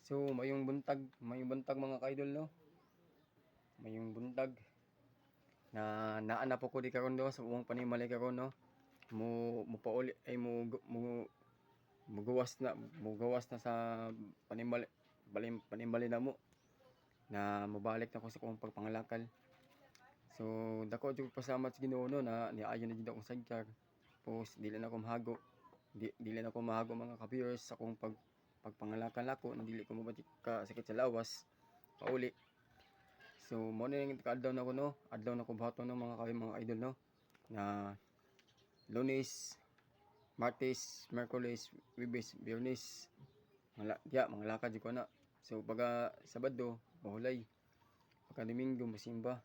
So, mayong buntag mga kaidol no. Mayong buntag na naanap ko di karon do sa uwang panimali karon no. Mo pauli ay mo mugawas na sa panimali na mo na mabalik na ko sa kong pagpangalakal. So, dako jud pasalamat sa Ginoo no na niayon na jud akong sagkar. Tapos dili na ako mahago. Dili na ako mahago mga ka-viewers sa akong pagpangalakal ako na dili ko mabatik ka sakit sa lawas pauli. So mo na yung adlaw na ko no, adlaw na ko buhaton ng mga idol no na Lunes, Martes, Miyerkules, Huwebes, Biyernes mga lakad jud ko na. So pagka Sabado mahulay, pagka Domingo masimba.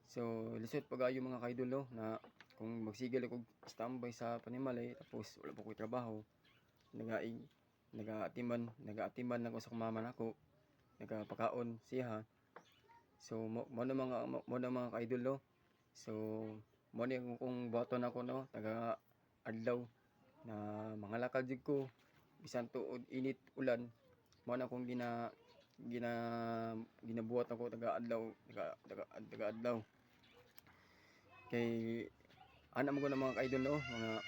So lisod pagayo mga kaidol no na kung magsigil ako standby sa panimalay tapos wala pa ko trabaho, nagaatiman ako sa kumama nako, nagapakaon siya. So mo na mga ka-idol no. So mo ni kung buhaton ako no taga adlaw na mga lakad jud ko bisan tuod init ulan, mo na akong ginabuhat ako taga adlaw kay ana mo ko na mga ka-idol no, mga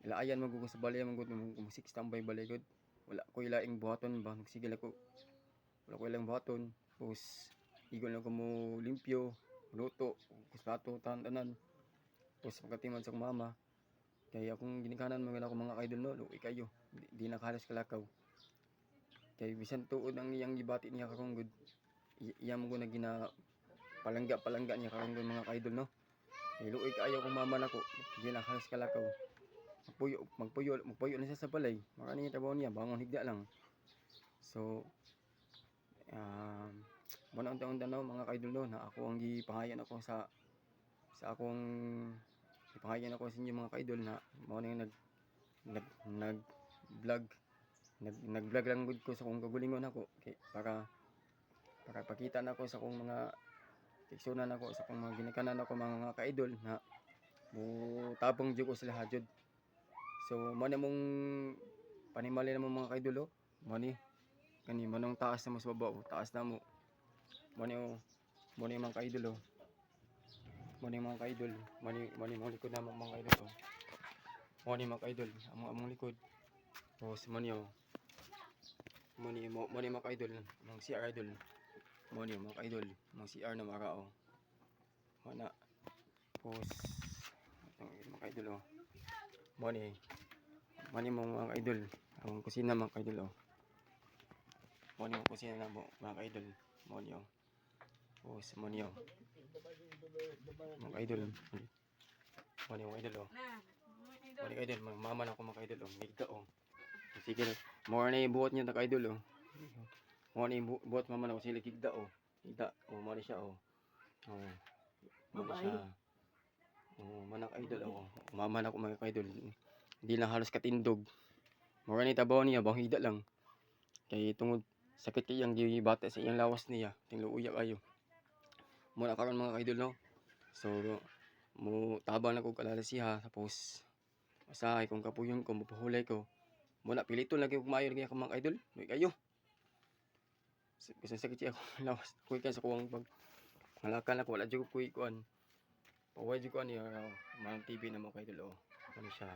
ilaayan mo ko sa balay mo ko musik standby balay gud, wala ko ilaing buhaton ba nagsigil ako, wala ko ilang buhaton. Tapos igon lang ko mo limpyo, luto, kuspato, tanan. Tapos pagkatiman sa mama, kaya akong ginikanan mga ako mga kaidol no, luoy kayo, di nakahalas kalakaw. Kay bisan tuod ang iyang gibati niya karong good, iya mo ko na gina palangga niya karong good mga kaidol no. Kay luoy kayo kung mama nako, di nakahalas kalakaw. Magpuyo na siya sa balay, marani trabaho niya, bangon higda lang. So, muna unta-unta no mga kaidol no na ako ang gipangayan ako sa akong gipangayan ako sa inyo mga kaidol na mao na nag vlog lang gud ko sa akong kagalingon ako kay para pakita na ako sa akong mga tiksunan ako sa akong mga ginikanan ako mga kaidol na mo tabang jud ko sila hajud. So mo na mong panimali na mo mga kaidol mo ni kani manong taas na mas babaw, taas na mo. Mo ni mga kaidol mo ni mga kaidol, mo ni mga likod na mga kaidol mo ni mga kaidol among likod. Tapos mo ni mga kaidol mga CR idol, mo ni mga kaidol mga CR na marao mo na. Tapos mga kaidol mo ni mga kaidol ang kusina mga kaidol mo ni kusina na mo mga kaidol mo ni tapos mo ni mga kaidol mo ni mga kaidol mo ni kaidol mama na ako mga kaidol migda sige mo na ibuhat niya ta kaidol mo na ibuhat mama na ako sila gigda higda mo ni siya mo ni siya manak idol mama na ako mga kaidol, hindi lang halos katindog. Mo ni tabaw niya bang higda lang kay tungod sakit kay iyang gibata sa iyang lawas niya tinglo uya kayo. Mo na karon mga kaidol no. So mo tabang na ko kalala siya tapos masahay kung kapuyon ko mapahulay ko. Mo na piliton lagi ko maayo lagi ako mga kaidol. Luy kayo. Kasi sakit siya ako lawas. Kuy kan sa kuwang pag malakal ako wala jud ko kuy kuan. Paway jud ko ani mga TV na mga kaidol ano siya.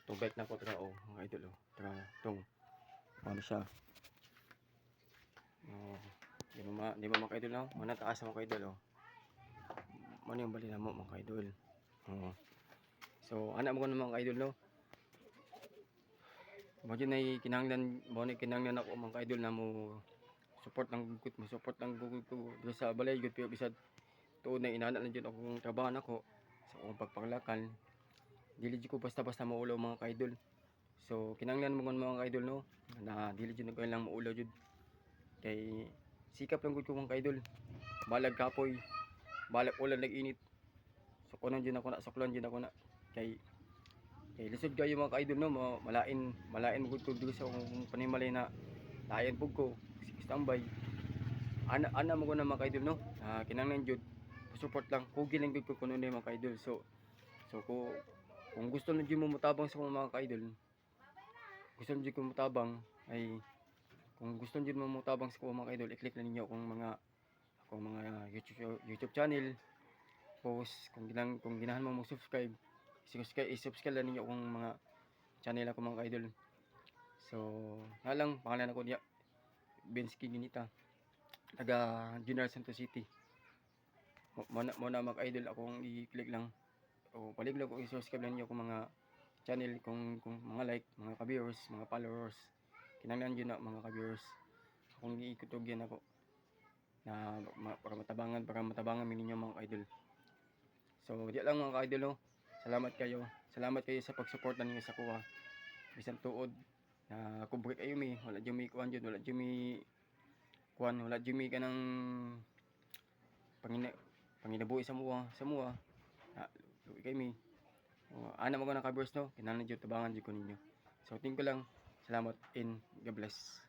Tubek na ko tra mga idol tra tong ano siya. Di ba mga kaidol no? Mana taas mga kaidol Mano yung bali na mo mga kaidol. So ana mo ko ng mga kaidol no. Mo kinahanglan ako mga kaidol na mo support lang gud ko dito sa balay gud pero bisad tuod na inana lang jud akong trabaho nako sa akong pagpangalakal. Dili jud ko basta-basta maulaw mga kaidol. So kinahanglan mo mga kaidol no na dili jud ko lang maulaw jud. Kay sikap lang gud ko mga kaidol. Balag kapoy, balag ulan nag-init. Suklan jud ako na kay lisod kayo mga kaidol no, malain mo gud ko dito sa akong panimalay na layan pug ko standby. Ana mo ko na mga kaidol no. Kinahanglan jud support lang, kugi lang gud ko kuno mga kaidol. So kung gusto na jud mo mutabang sa mga kaidol, gusto na jud ko mutabang ay kung gusto niyo mo mutabang sa kuha mga kaidol, i-click lang ninyo akong mga YouTube channel. Post kung ginahan mo subscribe, i-subscribe lang ninyo akong mga channel ako mga kaidol. So, nalang pangalan ako niya Bensky Ginita, taga General Santos City. Mo na mga kaidol akong i-click lang o palig lang ko i-subscribe lang niyo akong mga channel, kung mga like, mga ka-viewers, mga followers. Kinahanglan yun na mga ka-viewers. Kung iikutog yan ako na para matabangan min ninyo mga ka-idol. So, di lang mga ka-idol, oh. Salamat kayo sa pagsuporta ninyo sa kuha. Bisan tuod na kubre kayo mi, wala jud mi kuan jud, wala jud mi kanang panginabuhi sa mua. Luwi kay mi. Ana mo ka na ka-viewers, no? Kinahanglan jud tabangan jud ko ninyo. So, tingko lang. Salamat and God bless.